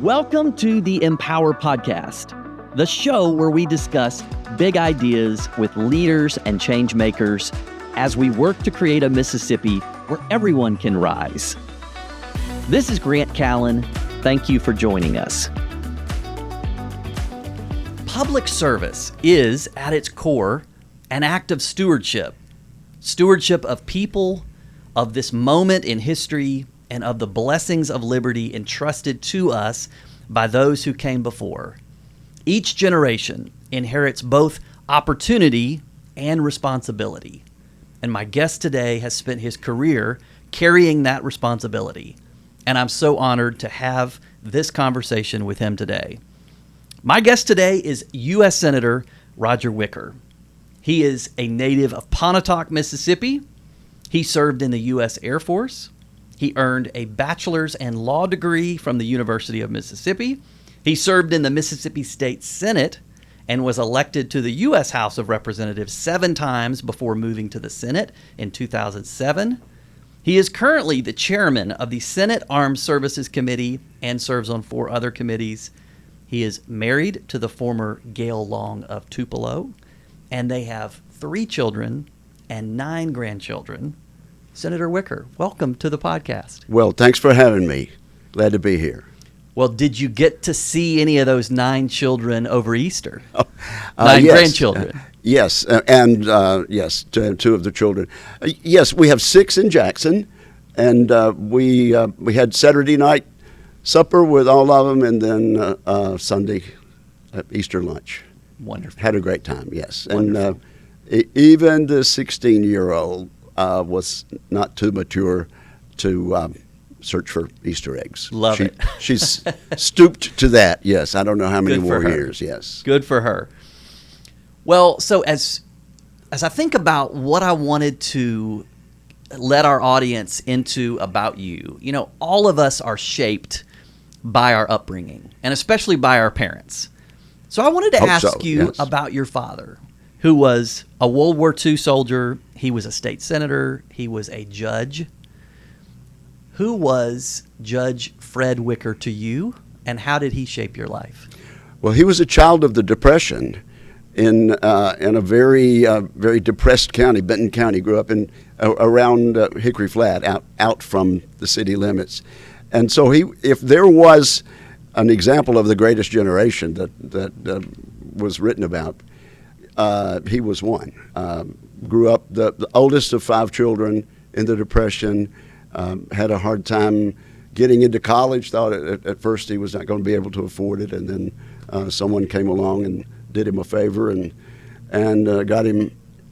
Welcome to the Empower Podcast, the show where we discuss big ideas with leaders and change makers as we work to create a Mississippi where everyone can rise. This is Grant Callen. Thank you for joining us. Public service is, at its core, an act of stewardship. Stewardship of people, of this moment in history, and of the blessings of liberty entrusted to us by those who came before. Each generation inherits both opportunity and responsibility. And my guest today has spent his career carrying that responsibility. And I'm so honored to have this conversation with him today. My guest today is U.S. Senator Roger Wicker. He is a native of Pontotoc, Mississippi. He served in the U.S. Air Force. He earned a bachelor's and law degree from the University of Mississippi. He served in the Mississippi State Senate and was elected to the U.S. House of Representatives 7 times before moving to the Senate in 2007. He is currently the chairman of the Senate Armed Services Committee and serves on 4 other committees. He is married to the former Gail Long of Tupelo, and they have 3 children and 9 grandchildren. Senator Wicker, welcome to the podcast. Well, thanks for having me. Glad to be here. Well, did you get to see any of those 9 children over Easter? 9 yes. Grandchildren. Yes, yes, 2 of the children. Yes, we have 6 in Jackson, and we had Saturday night supper with all of them, and then Sunday Easter lunch. Wonderful. Had a great time, yes. Wonderful. And even the 16-year-old was not too mature to search for Easter eggs. Love it. She's stooped to that, yes. I don't know how many Good for more her. years, yes. Good for her. Well, so as I think about what I wanted to let our audience into about you, you know, all of us are shaped by our upbringing, and especially by our parents. So I wanted to ask you yes. about your father, who was a World War II soldier. He was a state senator. He was a judge. Who was Judge Fred Wicker to you, and how did he shape your life? Well, he was a child of the Depression in a very depressed county, Benton County. Grew up in around Hickory Flat, out from the city limits. And so if there was an example of the greatest generation that was written about, he was one. Grew up the oldest of 5 children in the Depression, had a hard time getting into college, thought at first he was not going to be able to afford it, and then someone came along and did him a favor and got him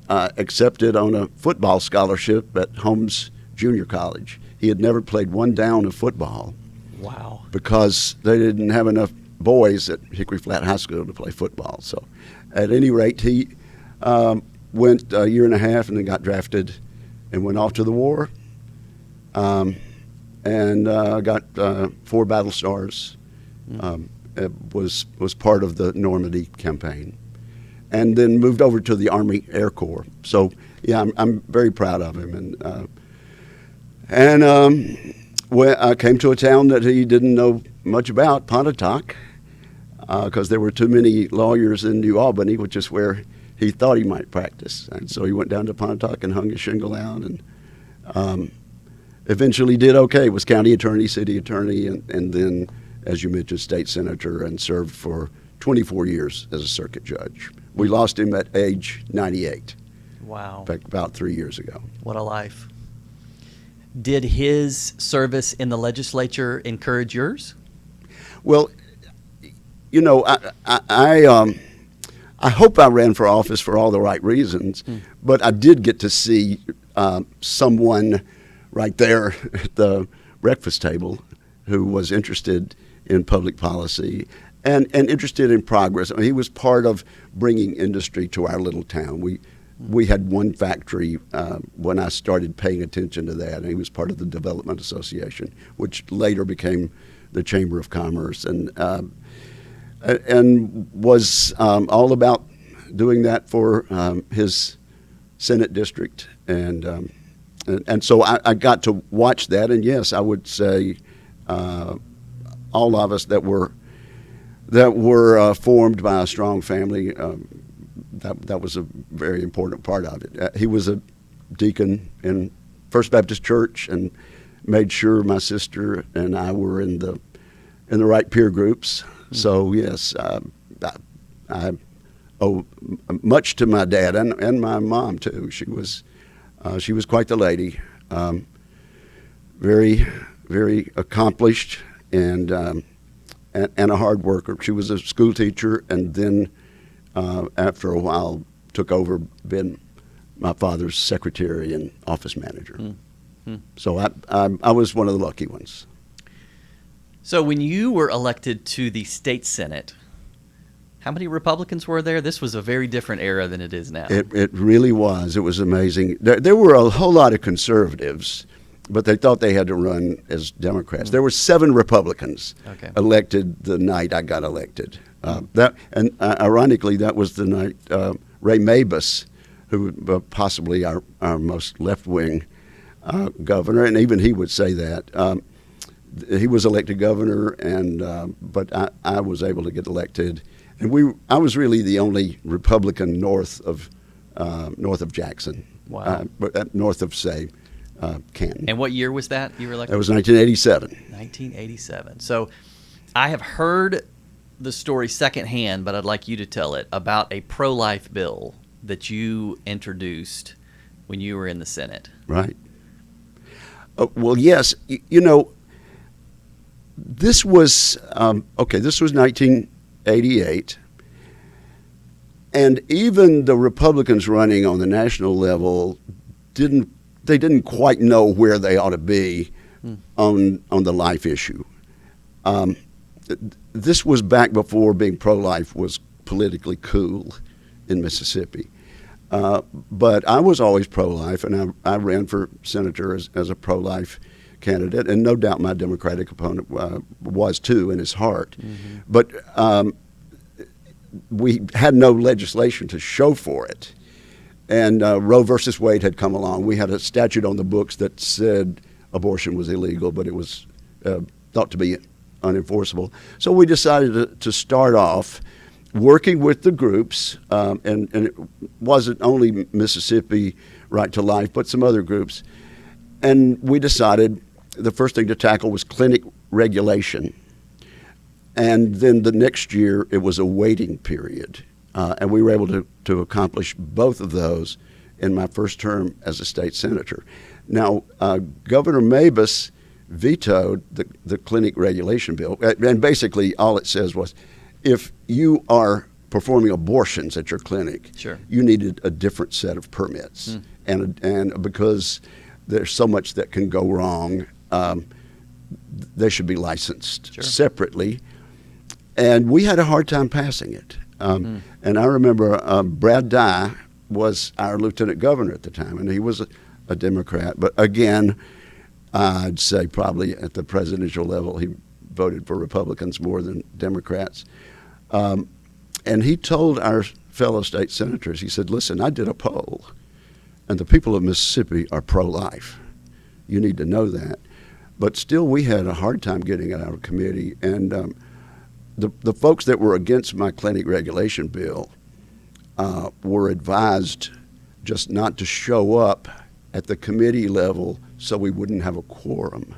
accepted on a football scholarship at Holmes Junior College. He had never played one down of football. Wow. Because they didn't have enough boys at Hickory Flat High School to play football. So at any rate, he went a year and a half and then got drafted and went off to the war and got 4 battle stars. Was part of the Normandy campaign, and then moved over to the Army Air Corps. So yeah, I'm very proud of him. When I came to a town that he didn't know much about, Pontotoc, because there were too many lawyers in New Albany, which is where he thought he might practice. And so he went down to Pontotoc and hung his shingle out, and eventually did okay. Was county attorney, city attorney, and then, as you mentioned, state senator, and served for 24 years as a circuit judge. We lost him at age 98. Wow. In fact, about 3 years ago. What a life. Did his service in the legislature encourage yours? Well, you know, I hope I ran for office for all the right reasons, but I did get to see someone right there at the breakfast table who was interested in public policy and interested in progress. I mean, he was part of bringing industry to our little town. We had one factory when I started paying attention to that, and he was part of the Development Association, which later became the Chamber of Commerce, and was all about doing that for his Senate district, and so I got to watch that, and yes, I would say all of us that were formed by a strong family. That was a very important part of it. He was a deacon in First Baptist Church and made sure my sister and I were in the right peer groups. So yes, I owe much to my dad and my mom too. She was quite the lady, very very accomplished and a hard worker. She was a school teacher, and then after a while took over being my father's secretary and office manager. So I was one of the lucky ones. So when you were elected to the state senate, how many Republicans were there? This was a very different era than it is now. It really was. It was amazing. There were a whole lot of conservatives, but they thought they had to run as Democrats. There were 7 Republicans elected the night I got elected. Ironically, that was the night Ray Mabus, who possibly our most left-wing governor, and even he would say that. He was elected governor, but I was able to get elected. And I was really the only Republican north of Jackson. Wow. North of, say, Canton. And what year was that you were elected? That was 1987. 1987. So I have heard the story secondhand, but I'd like you to tell it, about a pro-life bill that you introduced when you were in the Senate. Right. Well, yes. This was, this was 1988. And even the Republicans running on the national level didn't quite know where they ought to be on the life issue. This was back before being pro-life was politically cool in Mississippi. But I was always pro-life, and I ran for senator as a pro-life candidate, and no doubt my Democratic opponent was too in his heart. But we had no legislation to show for it. And Roe versus Wade had come along. We had a statute on the books that said abortion was illegal, but it was thought to be unenforceable. So we decided to start off working with the groups, and it wasn't only Mississippi Right to Life, but some other groups. And we decided the first thing to tackle was clinic regulation. And then the next year, it was a waiting period. And we were able to accomplish both of those in my first term as a state senator. Now, Governor Mabus vetoed the clinic regulation bill. And basically, all it says was, if you are performing abortions at your clinic, you needed a different set of permits. And because there's so much that can go wrong, they should be licensed separately. And we had a hard time passing it. And I remember Brad Dye was our lieutenant governor at the time, and he was a Democrat. But again, I'd say probably at the presidential level, he voted for Republicans more than Democrats. And he told our fellow state senators, he said, listen, I did a poll, and the people of Mississippi are pro-life. You need to know that. But still, we had a hard time getting it out of committee. And the folks that were against my clinic regulation bill were advised just not to show up at the committee level so we wouldn't have a quorum.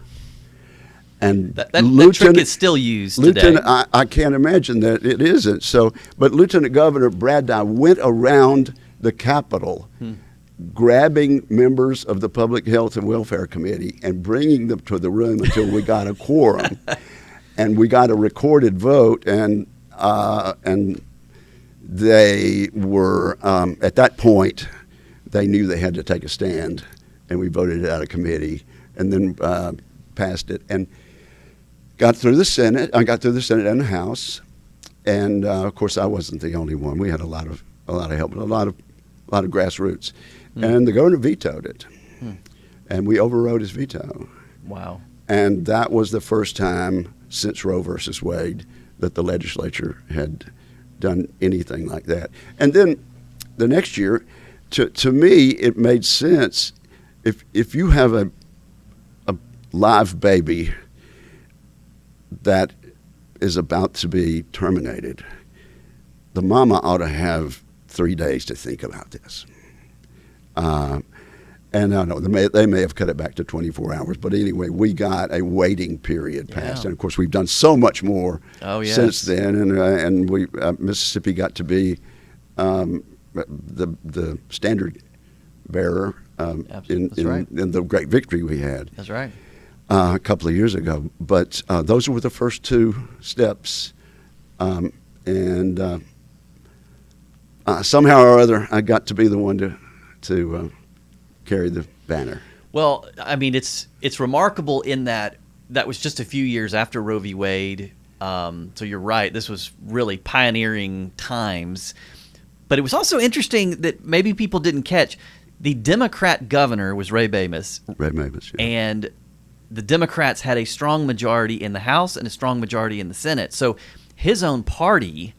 And that trick is still used today. I can't imagine that it isn't. But Lieutenant Governor Brad Dye went around the Capitol grabbing members of the Public Health and Welfare Committee and bringing them to the room until we got a quorum. And we got a recorded vote, and they were, at that point, they knew they had to take a stand, and we voted it out of committee, and then passed it, and got through the Senate. I got through the Senate and the House, and of course I wasn't the only one. We had a lot of help, a lot of grassroots, and the governor vetoed it, and we overrode his veto. Wow! And that was the first time since Roe versus Wade that the legislature had done anything like that. And then the next year, to me, it made sense. If you have a live baby that is about to be terminated, the mama ought to have 3 days to think about this. And I know they may have cut it back to 24 hours, but anyway, we got a waiting period passed, and of course we've done so much more since then. And we Mississippi got to be the standard bearer in the great victory we had. That's right. A couple of years ago, but those were the first 2 steps, and somehow or other, I got to be the one to carry the banner. Well, I mean, it's remarkable in that was just a few years after Roe v. Wade. So you're right. This was really pioneering times. But it was also interesting that maybe people didn't catch. The Democrat governor was Ray Bamis. Ray Bamis, yeah. And the Democrats had a strong majority in the House and a strong majority in the Senate. So his own party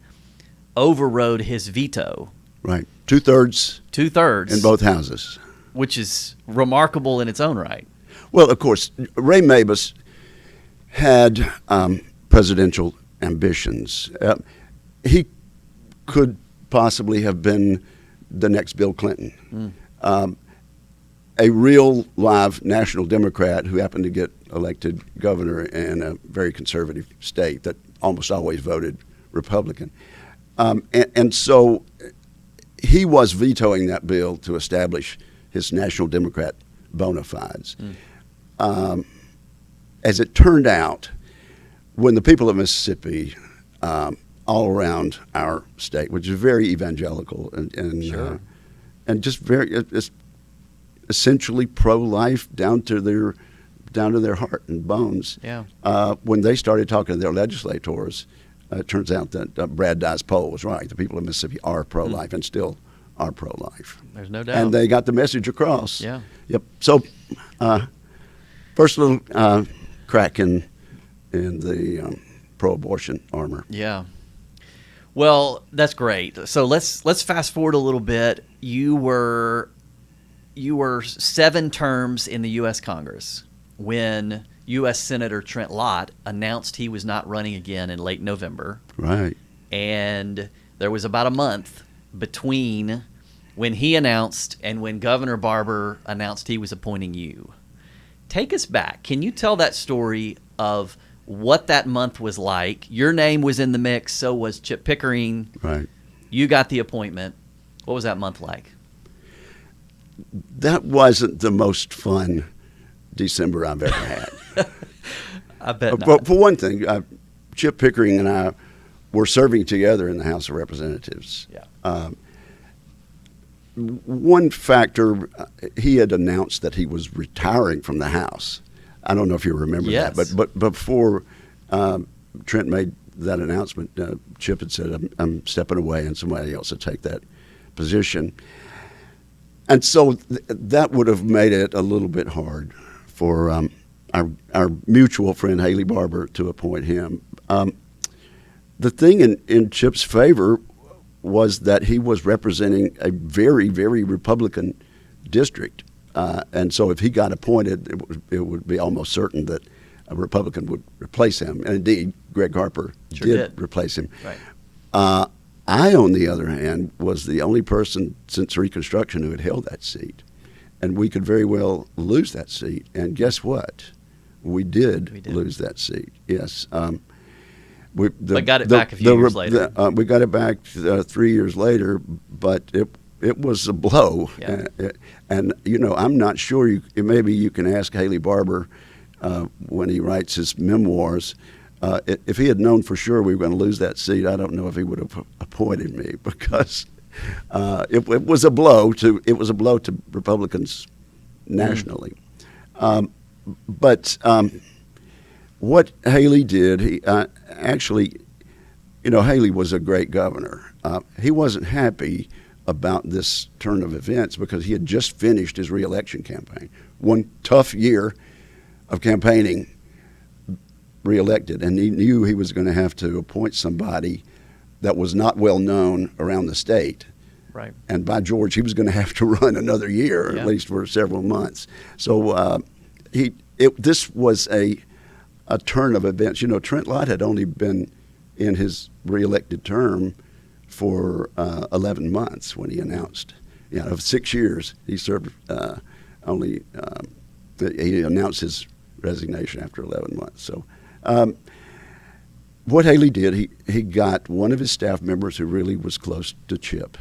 overrode his veto. Right. Two-thirds. Two-thirds. In both houses. Which is remarkable in its own right. Well, of course, Ray Mabus had presidential ambitions. He could possibly have been the next Bill Clinton, a real live national Democrat who happened to get elected governor in a very conservative state that almost always voted Republican. And so he was vetoing that bill to establish his national Democrat bona fides. As it turned out, when the people of Mississippi, all around our state, which is very evangelical and just very essentially pro-life down to their heart and bones. Yeah. When they started talking to their legislators, it turns out that Brad Dye's poll was right. The people of Mississippi are pro-life and still are pro-life. There's no doubt. And they got the message across. Yeah. Yep. So, first little crack in the pro-abortion armor. Yeah. Well, that's great. So let's fast forward a little bit. You were 7 terms in the U.S. Congress when U.S. Senator Trent Lott announced he was not running again in late November. Right. And there was about a month between when he announced and when Governor Barber announced he was appointing you. Take us back. Can you tell that story of what that month was like? Your name was in the mix, so was Chip Pickering. Right. You got the appointment. What was that month like? That wasn't the most fun December I've ever had. I bet not. For one thing, Chip Pickering and I were serving together in the House of Representatives. Yeah. One factor, he had announced that he was retiring from the House. I don't know if you remember that, but before Trent made that announcement, Chip had said, I'm stepping away and somebody else will take that position. And so that would have made it a little bit hard for our mutual friend Haley Barber to appoint him. The thing in Chip's favor was that he was representing a very, very Republican district. And so if he got appointed, it would be almost certain that a Republican would replace him. And indeed, Greg Harper did replace him. Right. I, on the other hand, was the only person since Reconstruction who had held that seat. And we could very well lose that seat. And guess what? We did lose that seat, yes. But got it back a few years later. We got it back 3 years later, but it was a blow. Yeah. And I'm not sure, maybe you can ask Haley Barber when he writes his memoirs. If he had known for sure we were going to lose that seat, I don't know if he would have appointed me, because it was a blow to Republicans nationally. But what Haley did, he actually, Haley was a great governor. He wasn't happy about this turn of events because he had just finished his reelection campaign. One tough year of campaigning, reelected, and he knew he was going to have to appoint somebody that was not well known around the state. Right. And by George, he was going to have to run another year, or at least for several months. So this was a turn of events. Trent Lott had only been in his reelected term for 11 months when he announced, of 6 years, he served he announced his resignation after 11 months. So what Haley did, he got one of his staff members who really was close to Chip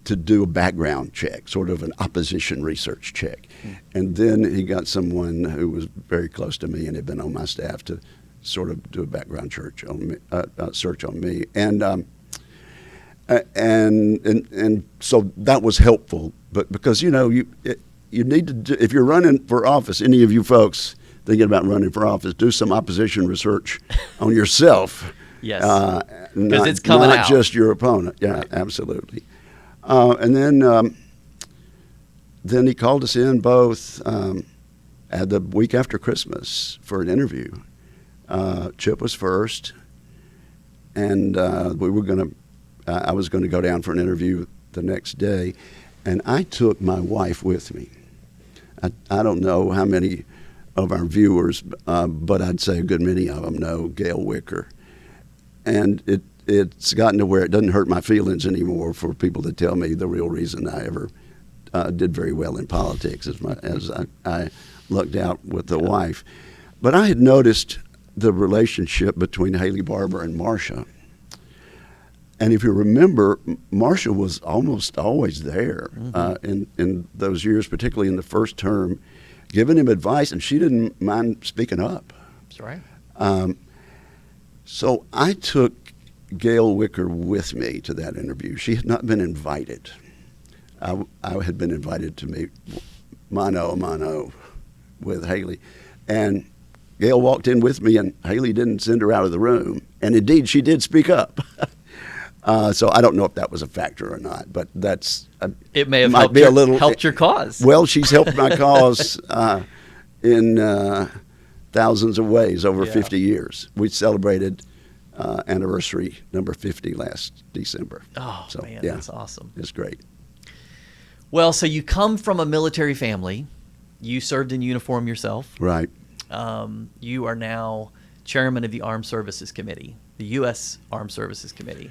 to do a background check, sort of an opposition research check. And then he got someone who was very close to me and had been on my staff to sort of do a background search on me. And so that was helpful. But because, you need to do, if you're running for office, any of you folks thinking about running for office, do some opposition research on yourself. Yes, because it's coming not out. Not just your opponent. Yeah, right. Absolutely. And then he called us in both at the week after Christmas for an interview. Chip was first, and I was going to go down for an interview the next day, and I took my wife with me. I don't know how many of our viewers, but I'd say a good many of them know Gail Wicker. And it's gotten to where it doesn't hurt my feelings anymore for people to tell me the real reason I ever did very well in politics as I lucked out with the wife. But I had noticed the relationship between Haley Barbour and Marcia. And if you remember, Marcia was almost always there in those years, particularly in the first term, giving him advice, and she didn't mind speaking up. That's right. So I took Gail Wicker with me to that interview. She had not been invited. I had been invited to meet mano a mano with Haley. And Gail walked in with me, and Haley didn't send her out of the room. And indeed, she did speak up. So I don't know if that was a factor or not, but it may have helped your cause. Well, she's helped my cause in thousands of ways over 50 years. We celebrated anniversary number 50 last December. Oh, so, man, that's awesome. It's great. Well, so you come from a military family. You served in uniform yourself. Right. You are now chairman of the Armed Services Committee, the U.S. Armed Services Committee.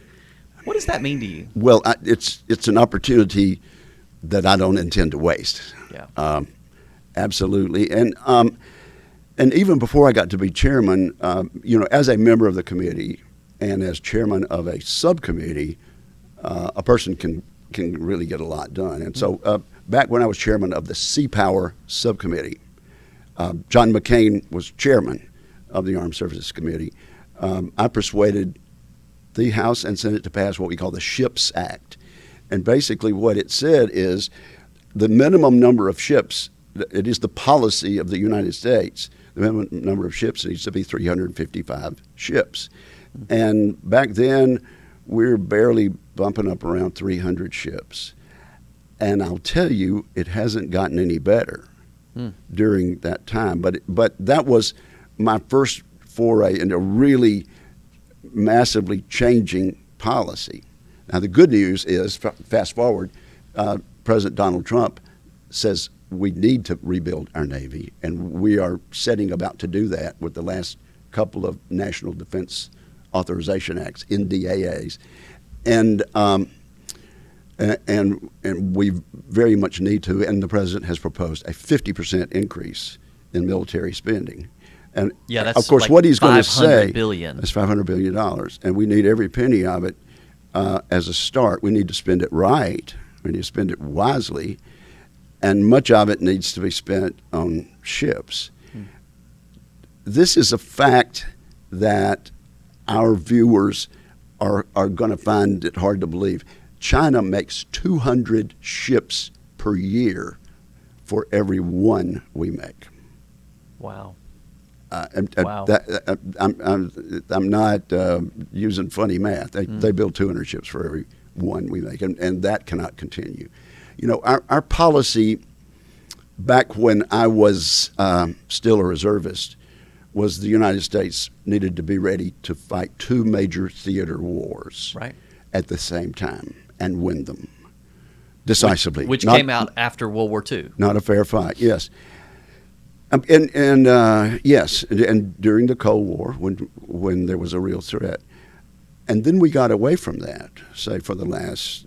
What does that mean to you? Well, it's an opportunity that I don't intend to waste. Yeah. Absolutely. And even before I got to be chairman, as a member of the committee and as chairman of a subcommittee, a person can really get a lot done. And so back when I was chairman of the Sea Power Subcommittee, John McCain was chairman of the Armed Services Committee. I persuaded the House and Senate to pass what we call the SHIPS Act. And basically what it said is the minimum number of ships, it is the policy of the United States, the minimum number of ships needs to be 355 ships. And back then, we were barely bumping up around 300 ships. And I'll tell you, it hasn't gotten any better during that time. But that was my first foray into really massively changing policy. Now, the good news is, fast forward, President Donald Trump says we need to rebuild our Navy, and we are setting about to do that with the last couple of National Defense Authorization Acts, NDAAs. And we very much need to, and the president has proposed a 50% increase in military spending. And that's of course, like what he's going to say billion. is $500 billion, and we need every penny of it as a start. We need to spend it right. We need to spend it wisely, and much of it needs to be spent on ships. This is a fact that our viewers are going to find it hard to believe. China makes 200 ships per year for every one we make. Wow. Wow. I'm not using funny math. They build 200 ships for every one we make, and that cannot continue. Our policy back when I was still a reservist was the United States needed to be ready to fight two major theater wars at the same time and win them decisively. Which came out after World War II. Not a fair fight, yes. Yes, and during the Cold War, when there was a real threat. And then we got away from that, say, for the last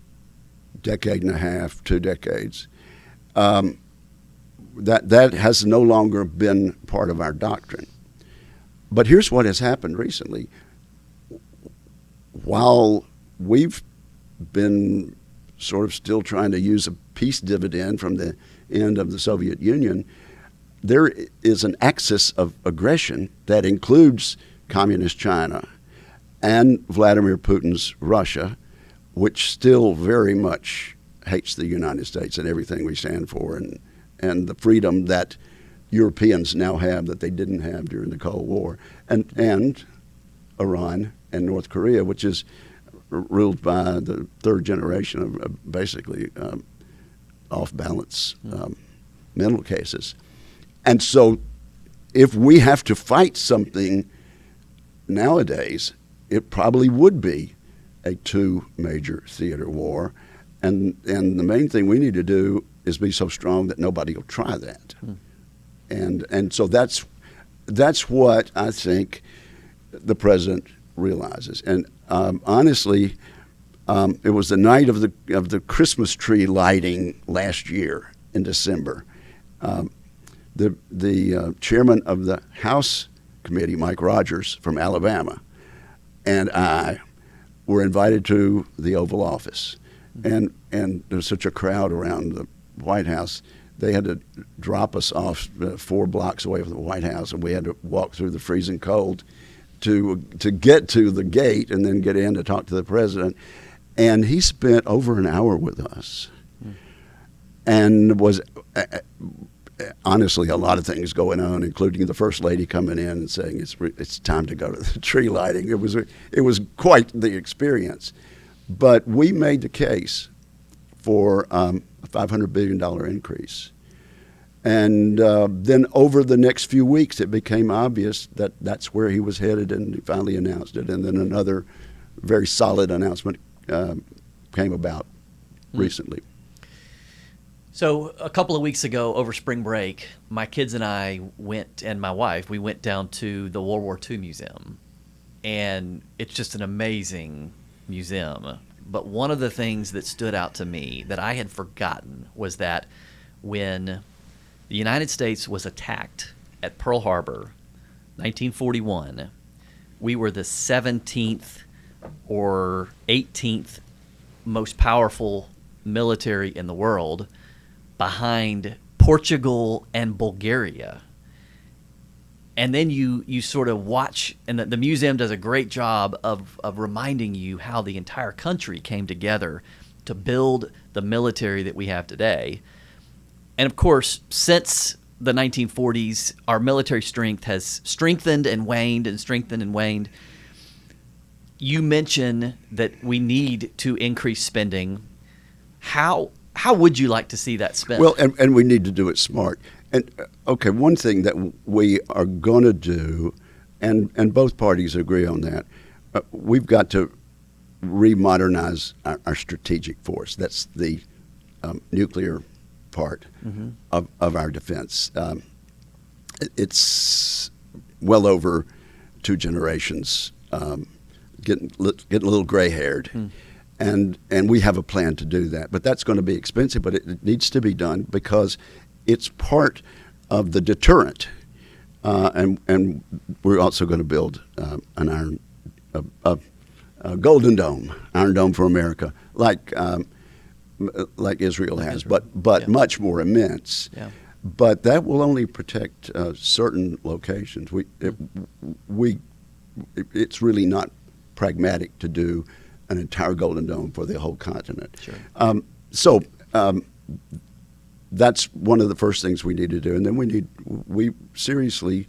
decade and a half, 2 decades. That has no longer been part of our doctrine. But here's what has happened recently. While we've been sort of still trying to use a peace dividend from the end of the Soviet Union, there is an axis of aggression that includes communist China and Vladimir Putin's Russia, which still very much hates the United States and everything we stand for, and the freedom that Europeans now have that they didn't have during the Cold War, and Iran and North Korea, which is ruled by the third generation of basically off-balance mental cases. And so if we have to fight something nowadays, it probably would be a 2 major theater war. And the main thing we need to do is be so strong that nobody will try that. And so that's what I think the president realizes. And honestly, it was the night of the Christmas tree lighting last year in December. The chairman of the House Committee, Mike Rogers from Alabama, and I were invited to the Oval Office. And there was such a crowd around the White House, they had to drop us off 4 blocks away from the White House, and we had to walk through the freezing cold to get to the gate and then get in to talk to the president. And he spent over an hour with us, and was honestly a lot of things going on, including the First Lady coming in and saying it's time to go to the tree lighting. It was quite the experience. But we made the case for a $500 billion increase. And then over the next few weeks, it became obvious that that's where he was headed, and he finally announced it. And then another very solid announcement came about recently. So a couple of weeks ago over spring break, my kids and I and my wife, we went down to the World War II Museum. And it's just an amazing museum. But one of the things that stood out to me that I had forgotten was that when the United States was attacked at Pearl Harbor, 1941, we were the 17th or 18th most powerful military in the world, behind Portugal and Bulgaria. And then you sort of watch, and the museum does a great job of reminding you how the entire country came together to build the military that we have today. And of course, since the 1940s, our military strength has strengthened and waned and strengthened and waned. You mention that we need to increase spending. How would you like to see that spent? Well, and we need to do it smart. And okay, one thing that we are going to do, and both parties agree on that, we've got to remodernize our strategic force. That's the nuclear part of our defense. It's well over 2 generations, getting a little gray-haired. And we have a plan to do that. But that's going to be expensive, but it needs to be done because it's part of the deterrent. And we're also going to build a Golden Dome, Iron Dome for America, like Israel has, but much more immense. Yeah. But that will only protect certain locations. It's really not pragmatic to do an entire Golden Dome for the whole continent. Sure. So that's one of the first things we need to do, and then we seriously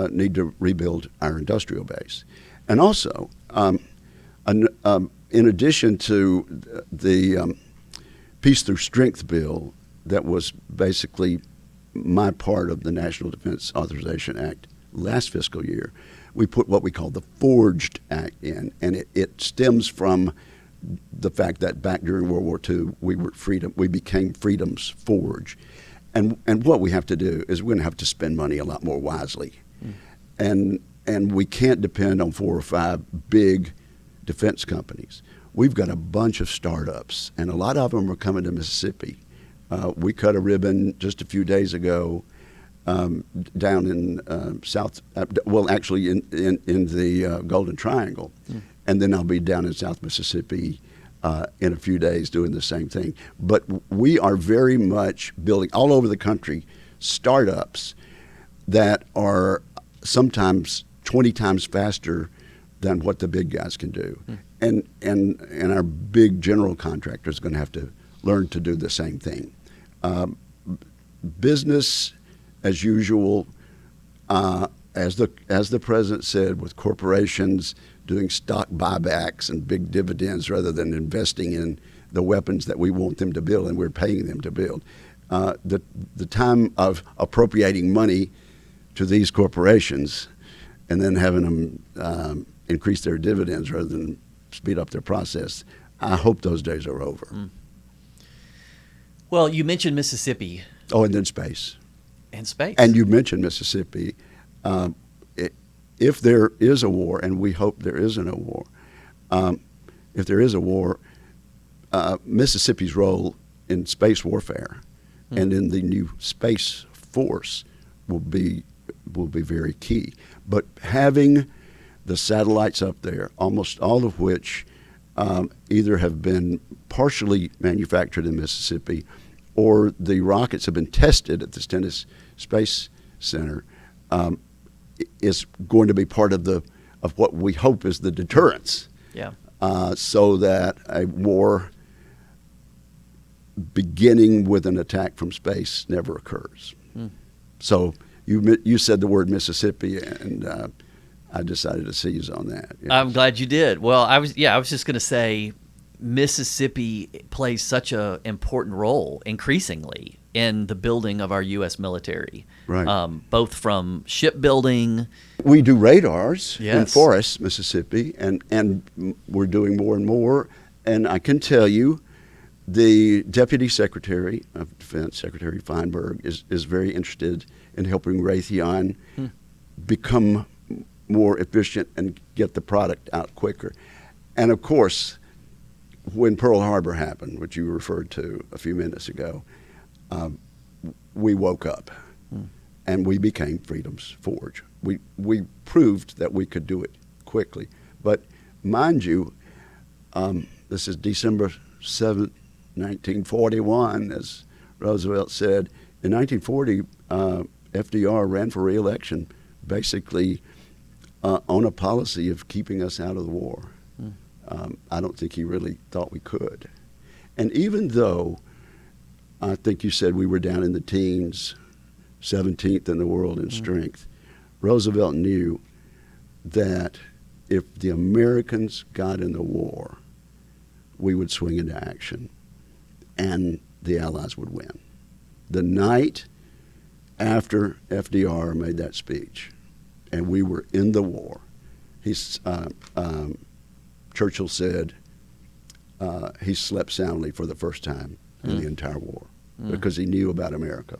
need to rebuild our industrial base, and also in addition to the Peace Through Strength bill that was basically my part of the National Defense Authorization Act last fiscal year, we put what we call the Forged Act in, and it stems from the fact that back during World War II, we became freedom's forge. And what we have to do is we're going to have to spend money a lot more wisely. And we can't depend on 4 or 5 big defense companies. We've got a bunch of startups, and a lot of them are coming to Mississippi. We cut a ribbon just a few days ago down in actually in the Golden Triangle. And then I'll be down in South Mississippi in a few days doing the same thing. But we are very much building all over the country startups that are sometimes 20 times faster than what the big guys can do. And our big general contractor is going to have to learn to do the same thing. Business as usual, as the president said, with corporations doing stock buybacks and big dividends rather than investing in the weapons that we want them to build and we're paying them to build. The time of appropriating money to these corporations and then having them increase their dividends rather than speed up their process, I hope those days are over. Well, you mentioned Mississippi. Oh, and then space. And space. And you mentioned Mississippi. If there is a war, and we hope there isn't a war, if there is a war, Mississippi's role in space warfare and in the new space force will be very key. But having the satellites up there, almost all of which either have been partially manufactured in Mississippi or the rockets have been tested at the Stennis Space Center, is going to be part of what we hope is the deterrence. Yeah. So that a war beginning with an attack from space never occurs. So you said the word Mississippi, and I decided to seize on that. Yes. I'm glad you did. Well, I was just going to say Mississippi plays such an important role increasingly in the building of our U.S. military, right? Both from shipbuilding. We do radars in Yes. forests, Mississippi, and we're doing more and more. And I can tell you, the Deputy Secretary of Defense, Secretary Feinberg, is very interested in helping Raytheon become more efficient and get the product out quicker. And of course, when Pearl Harbor happened, which you referred to a few minutes ago, we woke up and we became Freedom's Forge. We proved that we could do it quickly. But mind you, this is December 7th, 1941, as Roosevelt said. In 1940, FDR ran for re-election basically on a policy of keeping us out of the war. I don't think he really thought we could. And even though I think you said we were down in the teens, 17th in the world in strength, Roosevelt knew that if the Americans got in the war, we would swing into action and the Allies would win. The night after FDR made that speech and we were in the war, Churchill said he slept soundly for the first time in the entire war because he knew about America.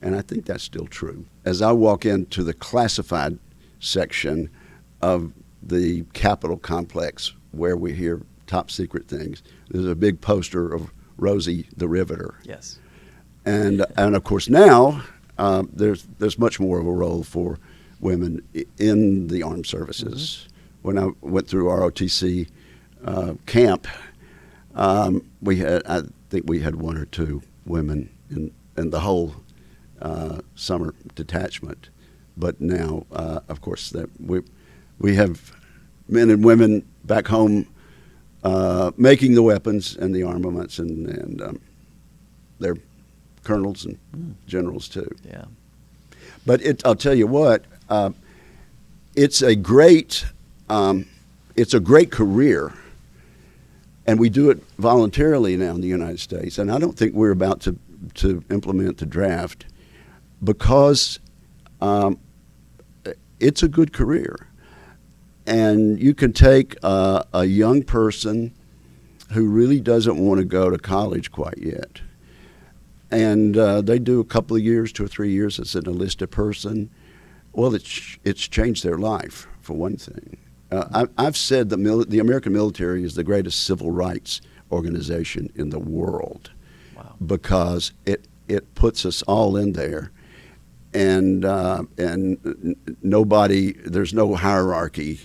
And I think that's still true. As I walk into the classified section of the Capitol complex where we hear top secret things, there's a big poster of Rosie the Riveter. Yes. And of course now there's much more of a role for women in the armed services. When I went through ROTC camp, I think we had one or two women in the whole summer detachment. But now, of course, that we have men and women back home making the weapons and the armaments, and they're colonels and generals too. Yeah. But I'll tell you what, it's a great career, and we do it voluntarily now in the United States. And I don't think we're about to implement the draft because it's a good career. And you can take a young person who really doesn't want to go to college quite yet, and they do a couple of years, 2 or 3 years as an enlisted person. Well, it's changed their life, for one thing. I've said the American military is the greatest civil rights organization in the world. Wow. Because it puts us all in there, and nobody, there's no hierarchy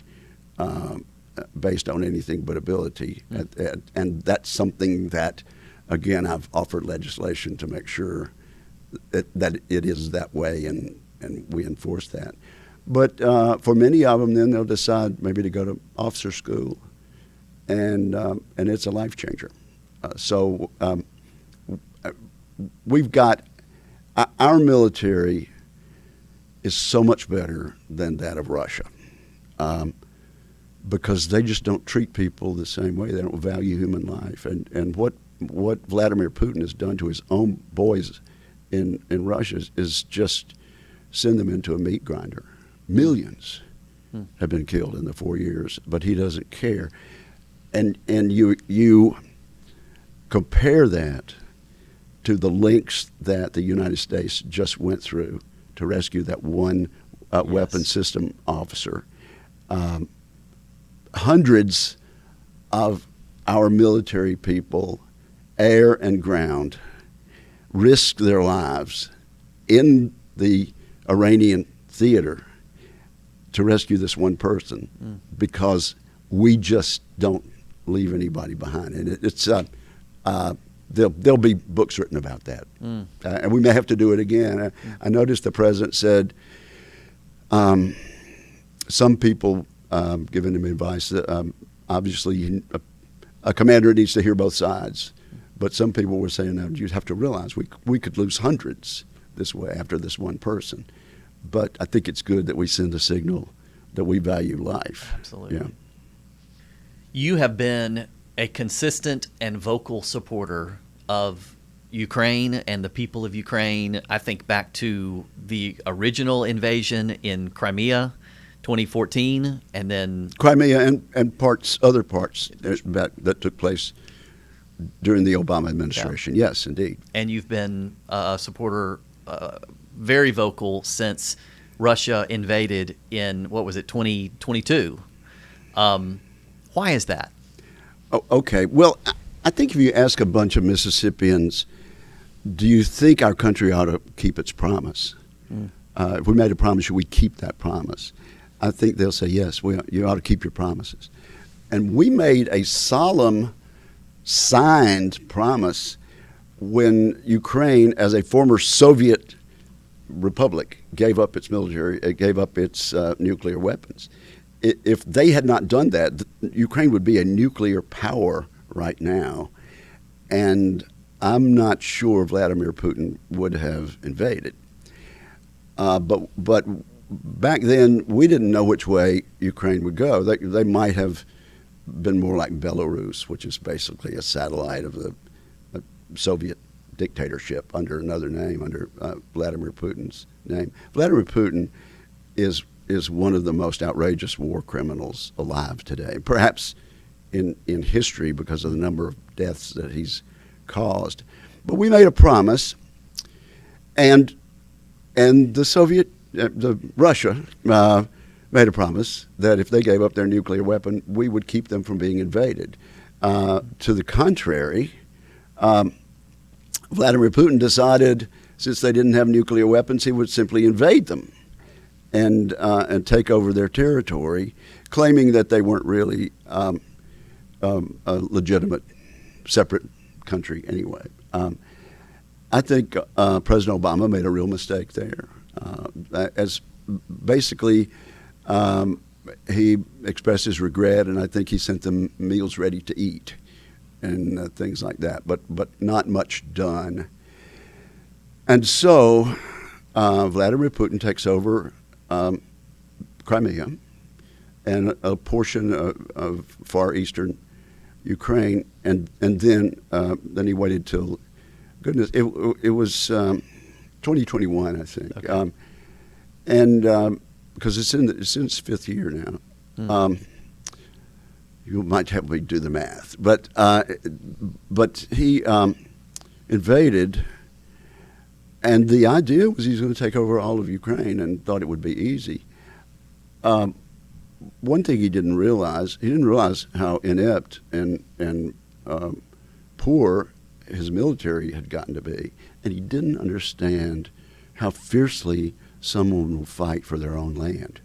based on anything but ability, and that's something that, again, I've offered legislation to make sure that it is that way, and we enforce that. But for many of them, then they'll decide maybe to go to officer school, and it's a life changer. So we've got our military is so much better than that of Russia, because they just don't treat people the same way. They don't value human life, and what Vladimir Putin has done to his own boys in Russia is just send them into a meat grinder. Millions have been killed in the 4 years, but he doesn't care. And you compare that to the lengths that the United States just went through to rescue that one weapon system officer. Hundreds of our military people, air and ground, risked their lives in the Iranian theater to rescue this one person, because we just don't leave anybody behind. And there'll be books written about that. And we may have to do it again. I noticed the president said some people giving him advice that obviously a commander needs to hear both sides. But some people were saying, now, you have to realize we could lose hundreds this way after this one person. But I think it's good that we send a signal that we value life. Absolutely. Yeah. You have been a consistent and vocal supporter of Ukraine and the people of Ukraine. I think back to the original invasion in Crimea, 2014, and then Crimea and other parts that took place during the Obama administration. Yeah. Yes, indeed. And you've been a supporter, very vocal, since Russia invaded in, 2022. Why is that? Oh, okay. Well, I think if you ask a bunch of Mississippians, do you think our country ought to keep its promise? If we made a promise, should we keep that promise? I think they'll say, yes, you ought to keep your promises. And we made a solemn, signed promise when Ukraine, as a former Soviet republic, gave up its military, gave up its nuclear weapons. If they had not done that, Ukraine would be a nuclear power right now. And I'm not sure Vladimir Putin would have invaded. But back then, we didn't know which way Ukraine would go. They might have been more like Belarus, which is basically a satellite of the Soviet dictatorship under another name, under Vladimir Putin's name. Vladimir Putin is one of the most outrageous war criminals alive today, perhaps in history, because of the number of deaths that he's caused. But we made a promise, and Russia made a promise that if they gave up their nuclear weapon, we would keep them from being invaded. To the contrary, Vladimir Putin decided, since they didn't have nuclear weapons, he would simply invade them and take over their territory, claiming that they weren't really a legitimate, separate country anyway. I think President Obama made a real mistake there. As basically, he expressed his regret, and I think he sent them meals ready to eat and things like that, but not much done. And so Vladimir Putin takes over Crimea and a portion of far eastern Ukraine, and then he waited till, goodness, it was 2021, I think, okay. And because it's in its fifth year now. You might help me do the math, but he invaded, and the idea was he's going to take over all of Ukraine, and thought it would be easy. one thing he didn't realize how inept and poor his military had gotten to be, and he didn't understand how fiercely someone will fight for their own land.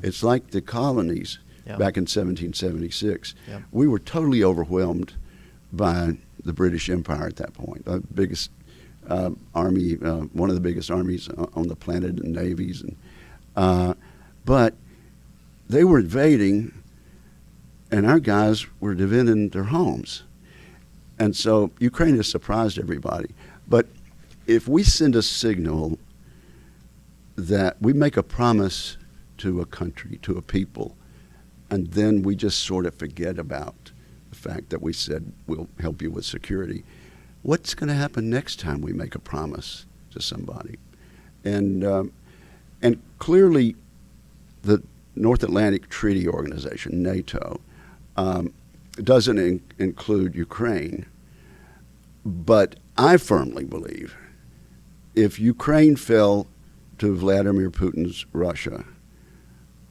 It's like the colonies back in 1776. We were totally overwhelmed by the British Empire at that point, the biggest army, one of the biggest armies on the planet, and navies, and but they were invading, and our guys were defending their homes. And so Ukraine has surprised everybody. But if we send a signal that we make a promise to a country, to a people, and then we just sort of forget about the fact that we said we'll help you with security, what's going to happen next time we make a promise to somebody? And clearly the North Atlantic Treaty Organization, NATO, doesn't include Ukraine. But I firmly believe if Ukraine fell to Vladimir Putin's Russia,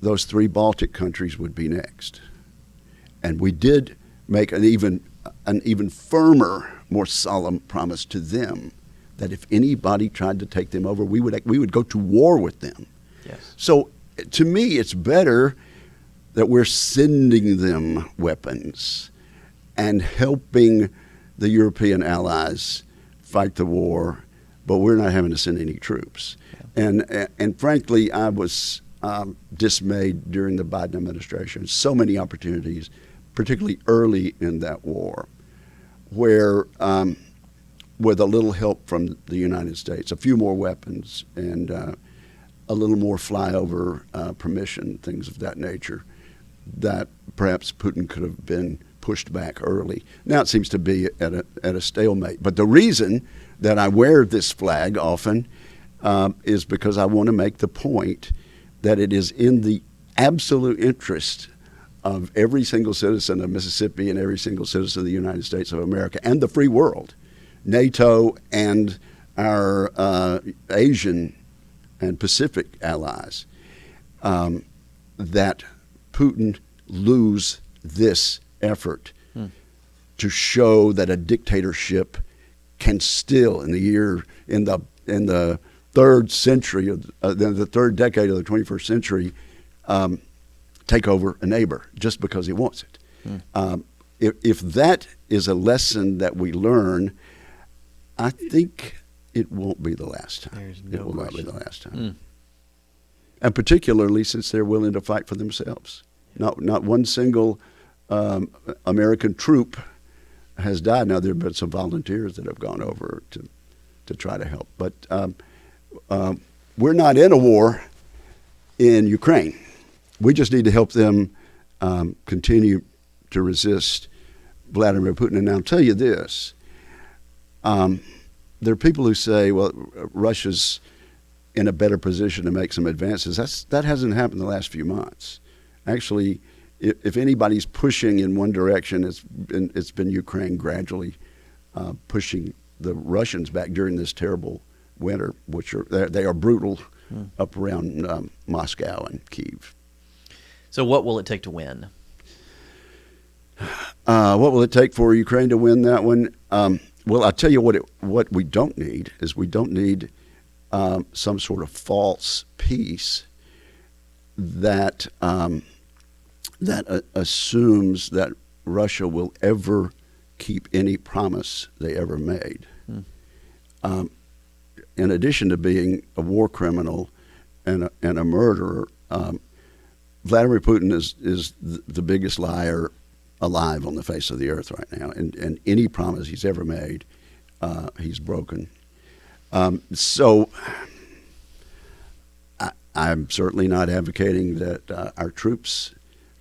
those three Baltic countries would be next. And we did make an even firmer, more solemn promise to them that if anybody tried to take them over, we would go to war with them. Yes. So to me, it's better that we're sending them weapons and helping the European allies fight the war, but we're not having to send any troops. Yeah. And frankly, I was dismayed during the Biden administration. So many opportunities, particularly early in that war, where with a little help from the United States, a few more weapons, and a little more flyover permission, things of that nature, that perhaps Putin could have been pushed back early. Now it seems to be at a stalemate. But the reason that I wear this flag often is because I want to make the point that it is in the absolute interest of every single citizen of Mississippi and every single citizen of the United States of America and the free world, NATO and our Asian and Pacific allies, that Putin lose this effort to show that a dictatorship can still, in the third century, the third decade of the 21st century, take over a neighbor just because he wants it. If that is a lesson that we learn, I think it won't be the last time. There's no it will question. not be the last time. And particularly since they're willing to fight for themselves. Not one single American troop has died. Now, there have been some volunteers that have gone over to try to help. But we're not in a war in Ukraine. We just need to help them continue to resist Vladimir Putin. And I'll tell you this. There are people who say, well, Russia's in a better position to make some advances. That hasn't happened the last few months. Actually, if anybody's pushing in one direction, it's been Ukraine gradually pushing the Russians back during this terrible winter, which they are brutal up around Moscow and Kyiv. So what will it take to win? What will it take for Ukraine to win that one? Well, I'll tell you what we don't need is we don't need some sort of false peace that assumes that Russia will ever keep any promise they ever made. In addition to being a war criminal and a murderer, Vladimir Putin is the biggest liar alive on the face of the earth right now, and any promise he's ever made, he's broken. So I'm certainly not advocating that our troops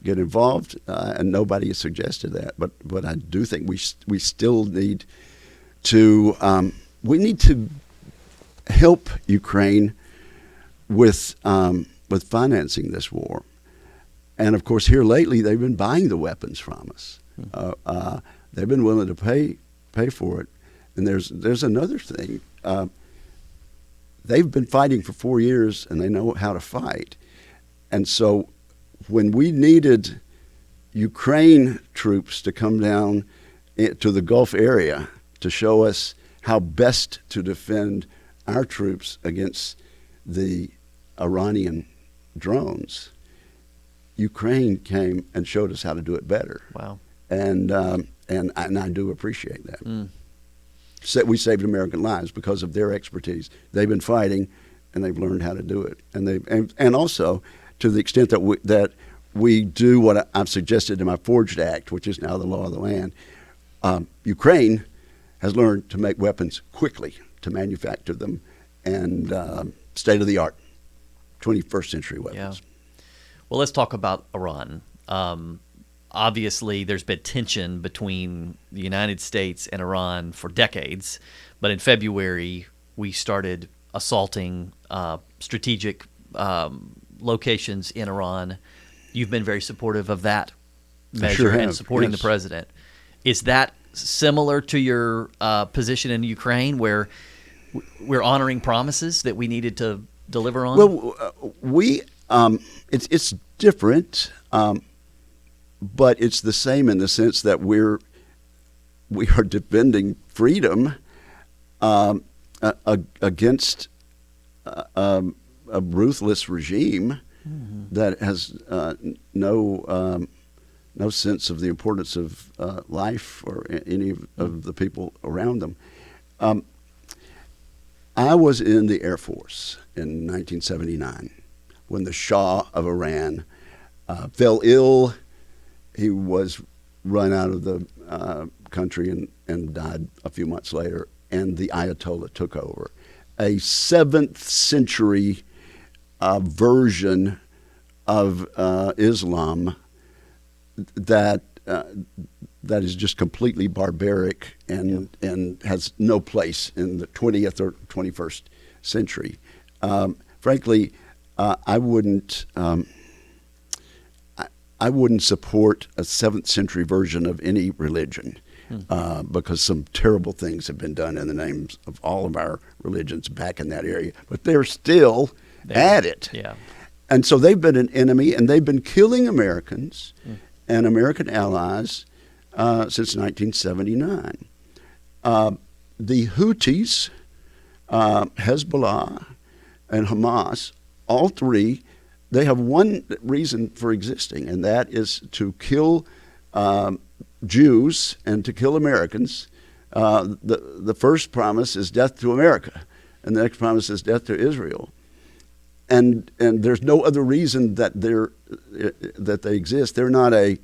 get involved, and nobody has suggested that. But I do think we still need to help Ukraine with financing this war. And of course, here lately, they've been buying the weapons from us. They've been willing to pay for it. And there's another thing. They've been fighting for 4 years, and they know how to fight. And so when we needed Ukraine troops to come down to the Gulf area to show us how best to defend our troops against the Iranian drones, Ukraine came and showed us how to do it better. Wow. And I do appreciate that. We saved American lives because of their expertise. They've been fighting, and they've learned how to do it. And also, to the extent that we do what I've suggested in my Forged Act, which is now the law of the land, Ukraine has learned to make weapons quickly, to manufacture them, and state-of-the-art 21st century weapons. Yeah. Well, let's talk about Iran. Obviously, there's been tension between the United States and Iran for decades, but in February, we started assaulting strategic locations in Iran. You've been very supportive of that measure and supporting the president. Is that similar to your position in Ukraine, where we're honoring promises that we needed to deliver on? Well, it's different, but it's the same in the sense that we are defending freedom against a ruthless regime that has no sense of the importance of life or any of the people around them. I was in the Air Force in 1979 when the Shah of Iran fell ill. He was run out of the country and died a few months later, and the Ayatollah took over. A 7th century version of Islam that is just completely barbaric and has no place in the 20th or 21st century. Frankly, I wouldn't support a 7th century version of any religion because some terrible things have been done in the names of all of our religions back in that area. But they're still at it. Yeah. And so they've been an enemy, and they've been killing Americans and American allies since 1979. The Houthis, Hezbollah, and Hamas, all three, they have one reason for existing, and that is to kill Jews and to kill Americans. The first promise is death to America, and the next promise is death to Israel. And there's no other reason that they exist. They're not a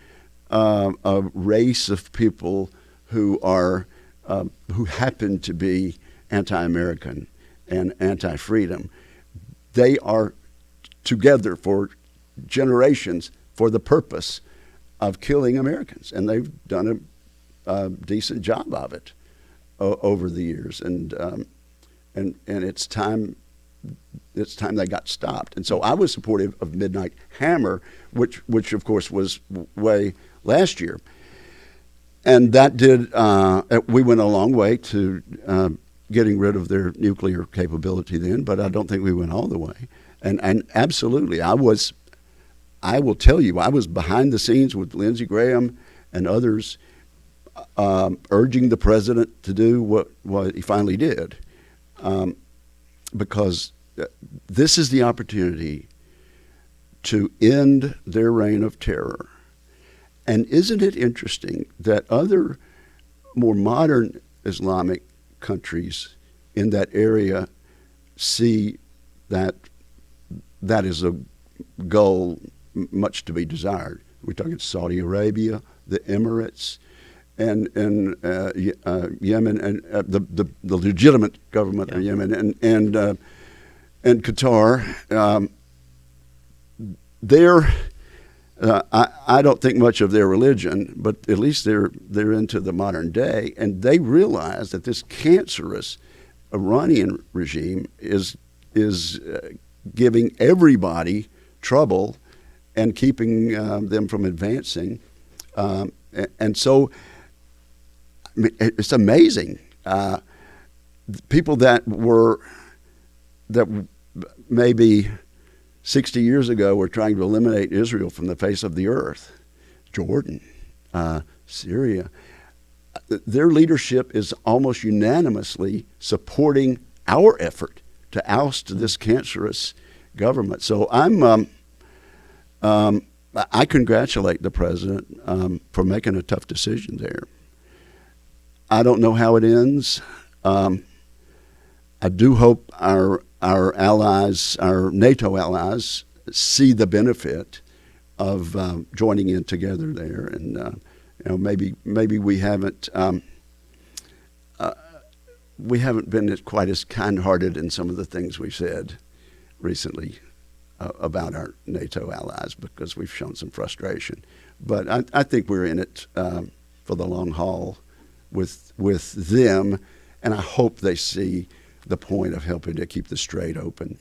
race of people who happen to be anti-American and anti-freedom. They are together for generations for the purpose of killing Americans, and they've done a decent job of it over the years. And it's time. It's time they got stopped. And so I was supportive of Midnight Hammer, which of course was way last year. And that did, we went a long way to getting rid of their nuclear capability then, but I don't think we went all the way. And absolutely, I will tell you, I was behind the scenes with Lindsey Graham and others urging the president to do what he finally did. Because this is the opportunity to end their reign of terror. And isn't it interesting that other more modern Islamic countries in that area see that is a goal much to be desired? We're talking Saudi Arabia, the Emirates, and Yemen, and the legitimate government of Yemen, and Qatar. I don't think much of their religion, but at least they're into the modern day, and they realize that this cancerous Iranian regime is giving everybody trouble and keeping them from advancing, and so. It's amazing. People that maybe 60 years ago were trying to eliminate Israel from the face of the earth. Jordan, Syria. Their leadership is almost unanimously supporting our effort to oust this cancerous government. So I congratulate the president for making a tough decision there. I don't know how it ends. I do hope our allies, our NATO allies, see the benefit of joining in together there, and maybe we haven't been quite as kind-hearted in some of the things we've said recently about our NATO allies, because we've shown some frustration. But I think we're in it for the long haul with them, and I hope they see the point of helping to keep the strait open.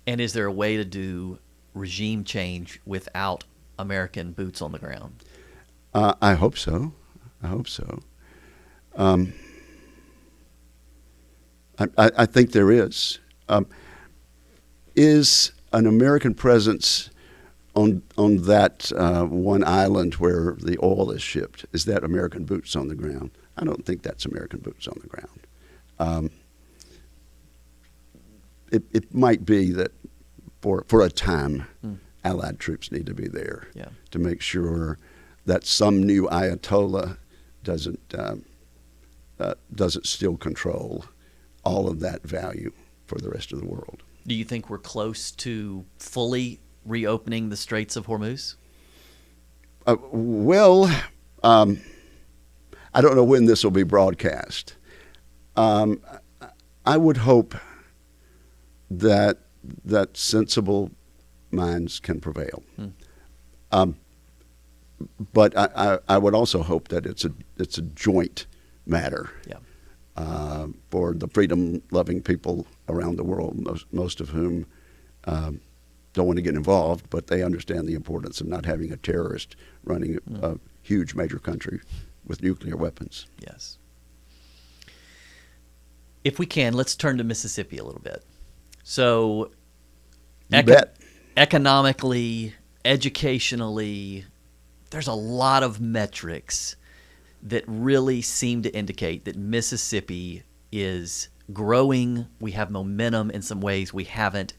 And is there a way to do regime change without American boots on the ground? I hope so. I think there is. Is an American presence on that one island where the oil is shipped, is that American boots on the ground? I don't think that's American boots on the ground. It might be that for a time, Allied troops need to be there to make sure that some new Ayatollah doesn't still control all of that value for the rest of the world. Do you think we're close to fully reopening the Straits of Hormuz? I don't know when this will be broadcast. I would hope that sensible minds can prevail. But I would also hope that it's a joint matter for the freedom-loving people around the world, most of whom don't want to get involved, but they understand the importance of not having a terrorist running a huge major country with nuclear weapons. Yes. If we can, let's turn to Mississippi a little bit. So, economically, educationally, there's a lot of metrics that really seem to indicate that Mississippi is growing. We have momentum in some ways we haven't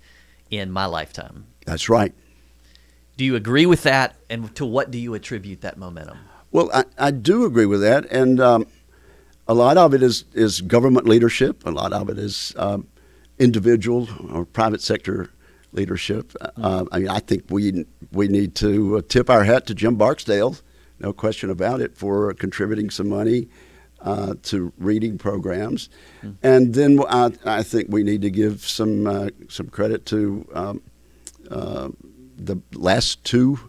in my lifetime. That's right. Do you agree with that? And to what do you attribute that momentum? Well, I do agree with that. And a lot of it is government leadership. A lot of it is individual or private sector leadership. I think we need to tip our hat to Jim Barksdale, no question about it, for contributing some money to reading programs. And then I think we need to give some credit to the last two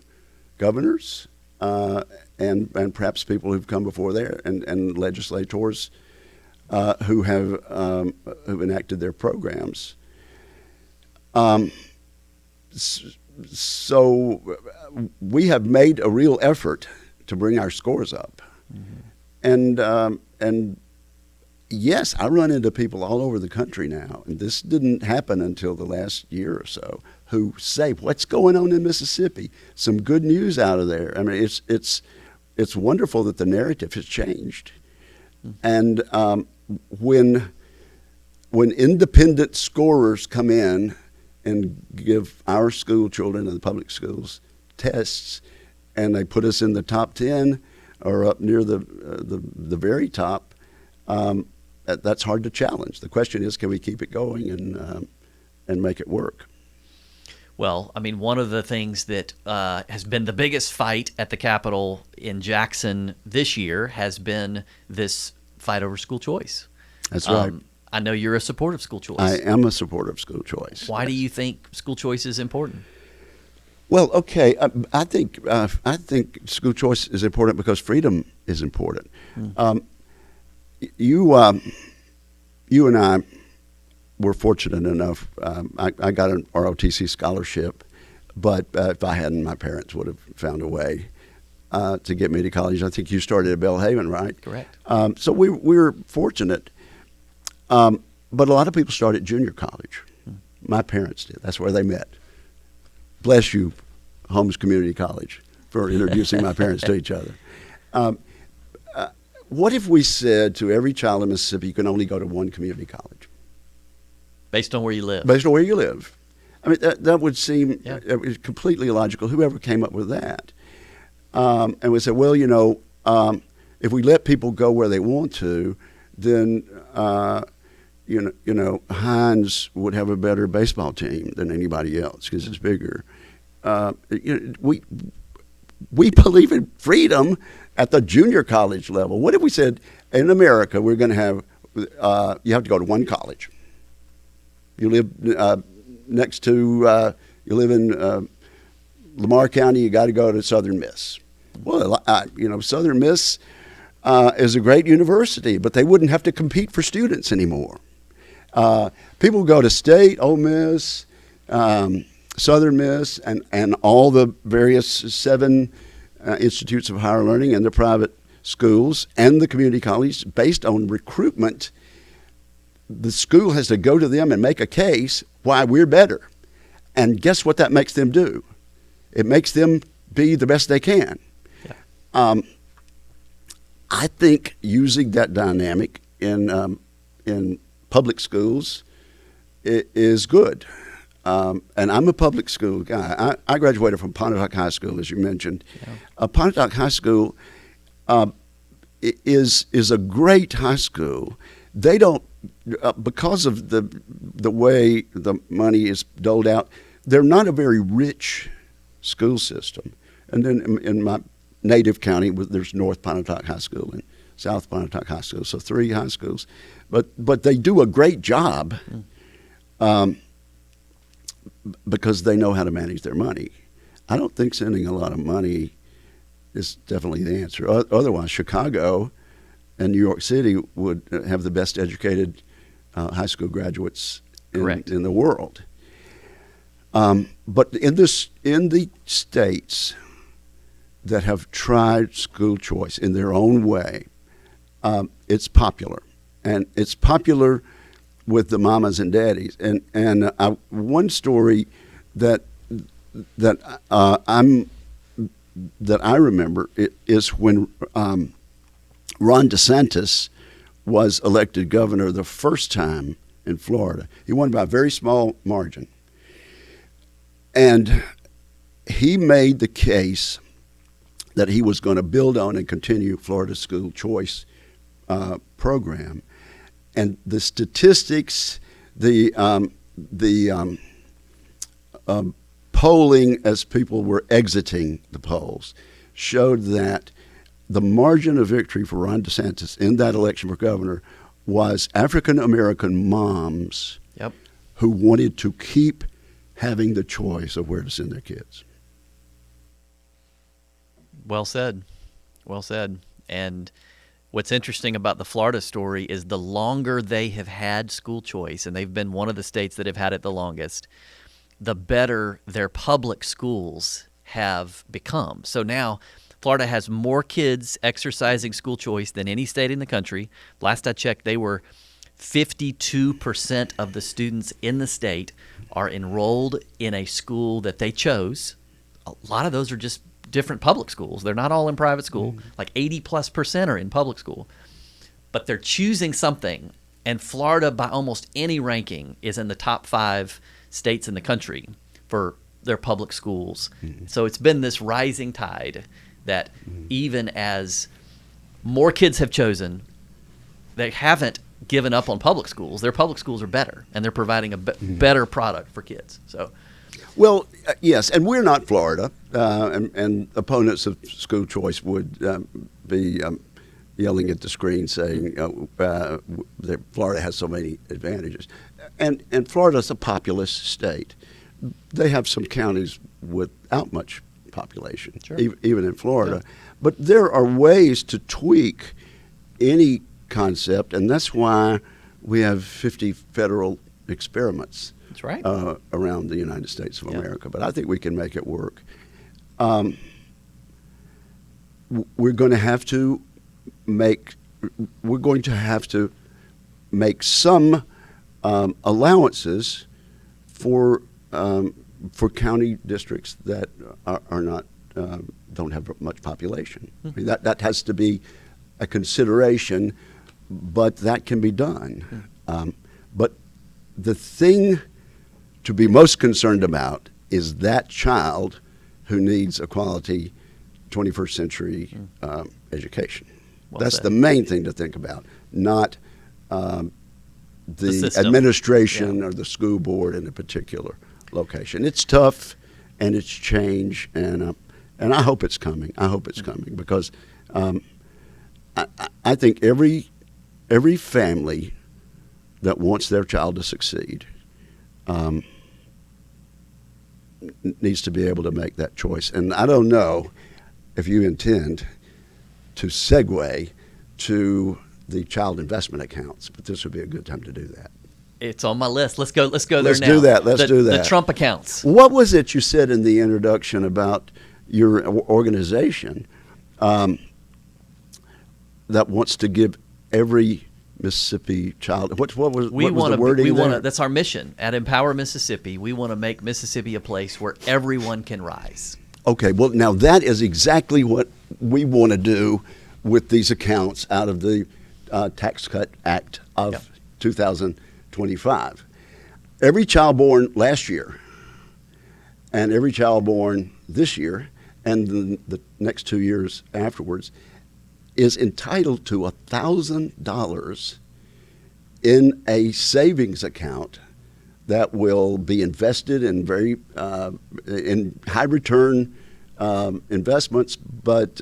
governors and perhaps people who've come before there and legislators who have who've enacted their programs. So we have made a real effort to bring our scores up. And yes, I run into people all over the country now, and this didn't happen until the last year or so, who say, "What's going on in Mississippi? Some good news out of there." I mean, it's wonderful that the narrative has changed. And when independent scorers come in and give our school children in the public schools tests, and they put us in the top 10 or up near the very top, that's hard to challenge. The question is, can we keep it going and make it work? Well, I mean, one of the things that has been the biggest fight at the Capitol in Jackson this year has been this fight over school choice. That's right. I know you're a supporter of school choice. I am a supporter of school choice. Why do you think school choice is important? Well, okay, I think school choice is important because freedom is important. You and I were fortunate enough. I got an ROTC scholarship, but if I hadn't, my parents would have found a way to get me to college. I think you started at Belhaven, right? Correct. So we were fortunate, but a lot of people start at junior college. My parents did. That's where they met. Bless you, Holmes Community College, for introducing my parents to each other. What if we said to every child in Mississippi, you can only go to one community college? Based on where you live. Based on where you live. I mean, that would seem completely illogical, whoever came up with that. And we said, well, if we let people go where they want to, then, Hines would have a better baseball team than anybody else because it's bigger. We believe in freedom at the junior college level. What if we said, in America, we're going to have, you have to go to one college. You live next to, you live in Lamar County, you got to go to Southern Miss. Well, Southern Miss is a great university, but they wouldn't have to compete for students anymore. People go to State, Ole Miss, Southern Miss, and all the various 7 institutes of higher learning and the private schools and the community colleges based on recruitment. The school has to go to them and make a case why we're better. And guess what that makes them do? It makes them be the best they can. Yeah. I think using that dynamic in public schools is good. And I'm a public school guy. I graduated from Pontotoc High School, as you mentioned. Yeah. Pontotoc High School is a great high school. They don't, because of the way the money is doled out, they're not a very rich school system. And then in my native county, there's North Pontotoc High School and South Pontotoc High School, so 3 high schools. But they do a great job because they know how to manage their money. I don't think sending a lot of money is definitely the answer. Otherwise, Chicago and New York City would have the best educated high school graduates in the world. But in the states that have tried school choice in their own way, it's popular, and it's popular with the mamas and daddies. And one story that I remember is when Ron DeSantis was elected governor the first time in Florida. He won by a very small margin. And he made the case that he was going to build on and continue Florida's school choice program. And the statistics, the polling as people were exiting the polls showed that the margin of victory for Ron DeSantis in that election for governor was African-American moms who wanted to keep having the choice of where to send their kids. Well said. Well said. And what's interesting about the Florida story is the longer they have had school choice, and they've been one of the states that have had it the longest, the better their public schools have become. So now Florida has more kids exercising school choice than any state in the country. Last I checked, they were 52% of the students in the state are enrolled in a school that they chose. A lot of those are just different public schools. They're not all in private school. Like 80+% are in public school. But they're choosing something. And Florida, by almost any ranking, is in the top 5 states in the country for their public schools. So it's been this rising tide that even as more kids have chosen, they haven't given up on public schools. Their public schools are better, and they're providing a better product for kids. So, well, yes, and we're not Florida, and opponents of school choice would be yelling at the screen saying that Florida has so many advantages. And Florida's a populous state. They have some counties without much population, even in Florida. Yeah. But there are ways to tweak any concept, and that's why we have 50 federal experiments around the United States of America. But I think we can make it work. We're going to have to make some allowances for for county districts that are not don't have much population. I mean, that has to be a consideration, but that can be done. But the thing to be most concerned about is that child who needs a quality 21st century education. Well That's said. the main thing to think about, not the system. administration or the school board in a particular location. It's tough, and it's change, and I hope it's coming. I hope it's coming because I think every family that wants their child to succeed needs to be able to make that choice. And I don't know if you intend to segue to the child investment accounts, but this would be a good time to do that. It's on my list. Let's go there now. Let's do that. Let's do that. The Trump accounts. What was it you said in the introduction about your organization that wants to give every Mississippi child? What was the wording there? That's our mission at Empower Mississippi. We want to make Mississippi a place where everyone can rise. Okay, well, now that is exactly what we want to do with these accounts out of the Tax Cut Act of 2025. Every child born last year and every child born this year and the next 2 years afterwards is entitled to $1,000 in a savings account that will be invested in in high return investments, but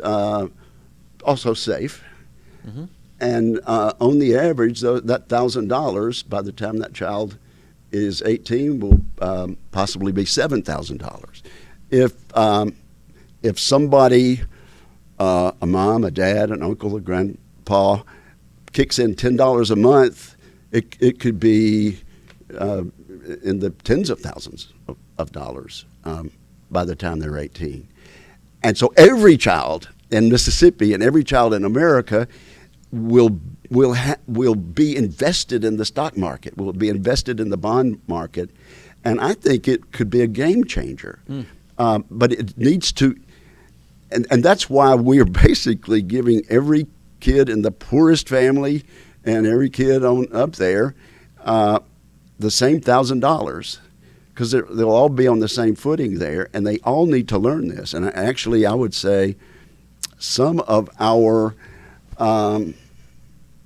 also safe. Mm-hmm. And on the average, that $1,000 by the time that child is 18 will possibly be $7,000. If somebody, a mom, a dad, an uncle, a grandpa, kicks in $10 a month, it could be in the tens of thousands of dollars by the time they're 18. And so every child in Mississippi and every child in America will be invested in the stock market, will be invested in the bond market, and I think it could be a game changer. But it needs to, and that's why we are basically giving every kid in the poorest family and every kid up there the same $1,000, because they'll all be on the same footing there, and they all need to learn this. And actually, I would say some of our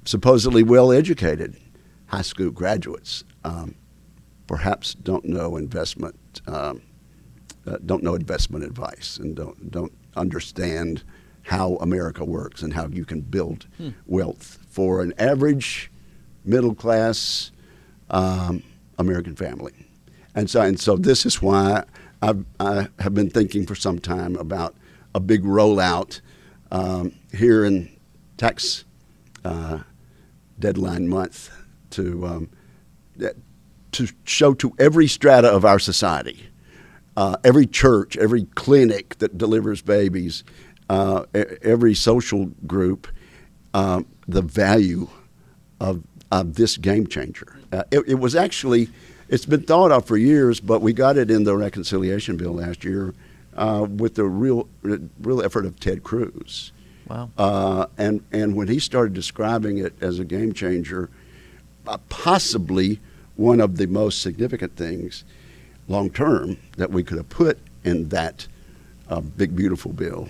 supposedly well-educated high school graduates perhaps don't know investment advice, and don't understand how America works and how you can build wealth for an average middle-class American family. And so this is why I have been thinking for some time about a big rollout here in tax deadline month to show to every strata of our society, every church, every clinic that delivers babies, every social group, the value of this game changer. It was actually, it's been thought of for years, but we got it in the reconciliation bill last year with the real effort of Ted Cruz. Wow. And when he started describing it as a game changer, possibly one of the most significant things long term that we could have put in that big, beautiful bill,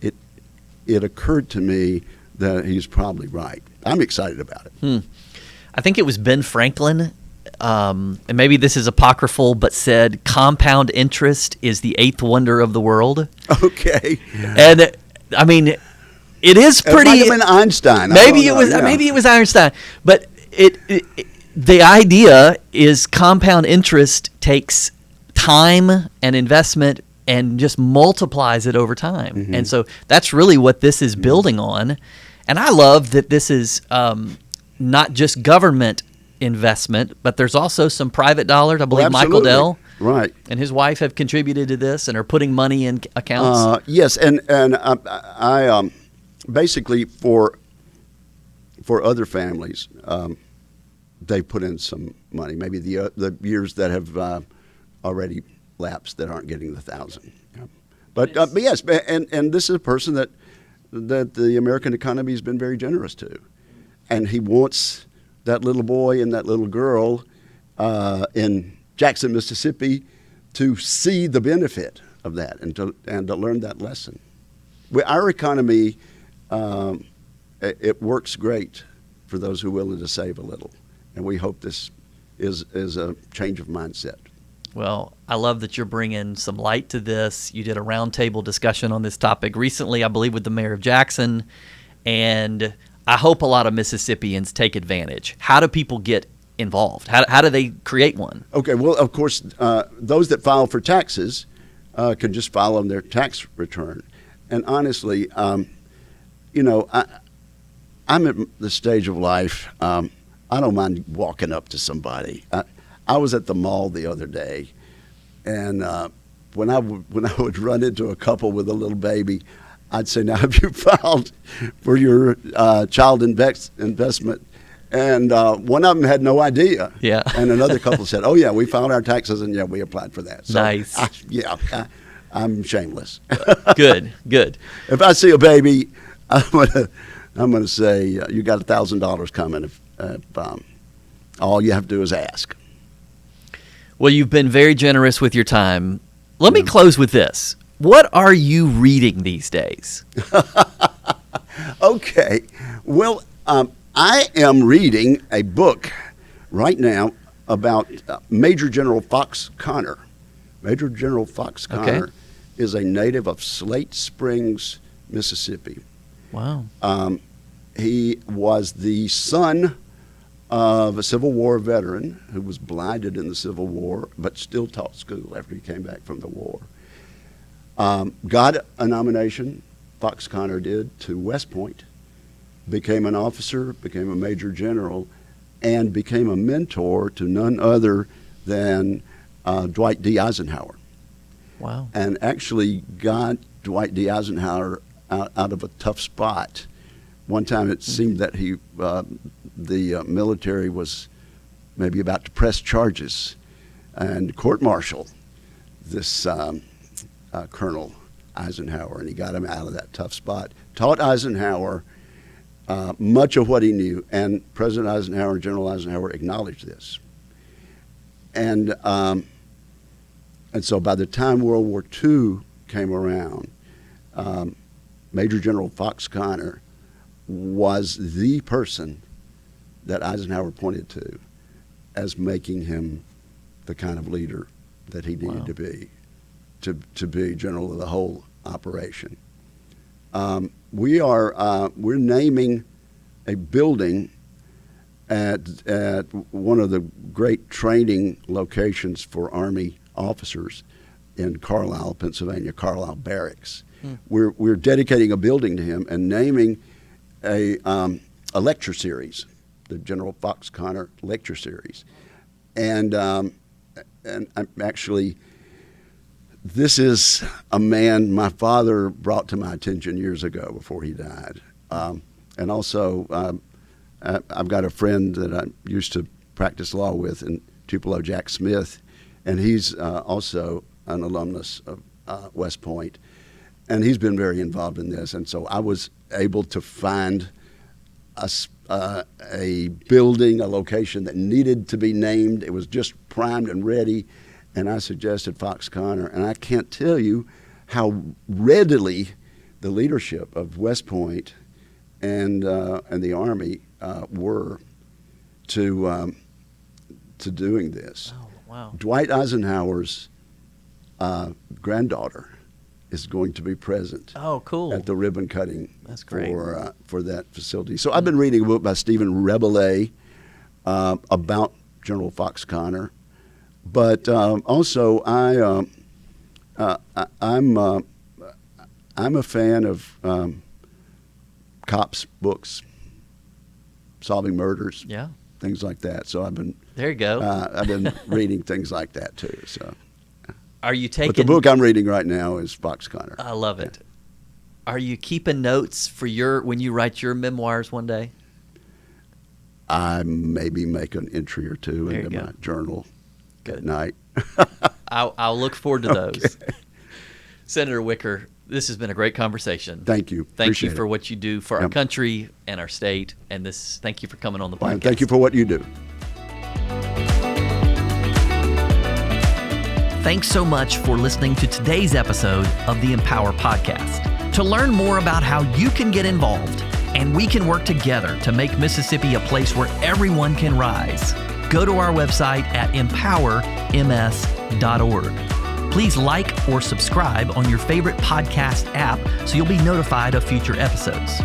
it occurred to me that he's probably right. I'm excited about it. I think it was Ben Franklin, and maybe this is apocryphal, but said compound interest is the eighth wonder of the world. Okay. And I mean, it is pretty. It might have been Einstein. Maybe it was Einstein, but the idea is compound interest takes time and investment and just multiplies it over time. Mm-hmm. And so that's really what this is building on. And I love that this is not just government investment, but there's also some private dollars. I believe Michael Dell and his wife have contributed to this and are putting money in accounts. Yes, and I basically for other families, they put in some money. Maybe the years that have already lapsed that aren't getting the 1,000. Yeah. But yes, and this is a person that the American economy has been very generous to, and he wants that little boy and that little girl in Jackson, Mississippi, to see the benefit of that and to learn that lesson. Our economy, it works great for those who are willing to save a little, and we hope this is a change of mindset. Well, I love that you're bringing some light to this. You did a roundtable discussion on this topic recently, I believe, with the mayor of Jackson, and I hope a lot of Mississippians take advantage. How do people get involved? How do they create one? Okay, well, of course, those that file for taxes can just file on their tax return. And honestly, you know, I'm at the stage of life, I don't mind walking up to somebody. I was at the mall the other day, and when I would run into a couple with a little baby, I'd say, "Now, have you filed for your child investment?" And one of them had no idea. Yeah. And another couple said, "Oh yeah, we filed our taxes, and yeah, we applied for that." So nice. I'm shameless. Good. If I see a baby, I'm gonna say, "You got $1,000 coming." If all you have to do is ask. Well, you've been very generous with your time. Let me close with this. What are you reading these days? Okay. Well, I am reading a book right now about Major General Fox Connor. Major General Fox Connor is a native of Slate Springs, Mississippi. Wow. He was the son of a Civil War veteran who was blinded in the Civil War, but still taught school after he came back from the war. Got a nomination, Fox Connor did, to West Point, became an officer, became a major general, and became a mentor to none other than Dwight D. Eisenhower. Wow. And actually got Dwight D. Eisenhower out of a tough spot. One time it seemed that the military was maybe about to press charges and court-martial this Colonel Eisenhower, and he got him out of that tough spot. Taught Eisenhower much of what he knew, and President Eisenhower and General Eisenhower acknowledged this. And so by the time World War II came around, Major General Fox Connor was the person that Eisenhower pointed to as making him the kind of leader that he needed to be, to be general of the whole operation. We're naming a building at one of the great training locations for Army officers in Carlisle, Pennsylvania, Carlisle Barracks. We're dedicating a building to him and naming a lecture series, the General Fox Connor lecture series, and I'm actually, this is a man my father brought to my attention years ago before he died, and also I've got a friend that I used to practice law with in Tupelo, Jack Smith, and he's also an alumnus of West Point, and he's been very involved in this, and so I was able to find a building, a location that needed to be named. It was just primed and ready, and I suggested Fox Connor, and I can't tell you how readily the leadership of West Point and the Army were to doing this. Oh, wow. Dwight Eisenhower's granddaughter is going to be present. Oh, cool. At the ribbon cutting. That's great. For that facility. So I've been reading a book by Stephen Rabelais about General Fox Connor, but also I'm a fan of cops books, solving murders, things like that. So I've been there. You go. I've been reading things like that too. So. Are you taking? But the book I'm reading right now is Fox Connor. I love it. Are you keeping notes for when you write your memoirs one day? I maybe make an entry or two into my journal at night. I'll look forward to those. Senator Wicker, this has been a great conversation. Thank you. Thank you for Appreciate what you do for our country and our state. And thank you for coming on the podcast. it. Thank you for what you do. Thanks so much for listening to today's episode of the Empower Podcast. To learn more about how you can get involved and we can work together to make Mississippi a place where everyone can rise, go to our website at empowerms.org. Please like or subscribe on your favorite podcast app so you'll be notified of future episodes.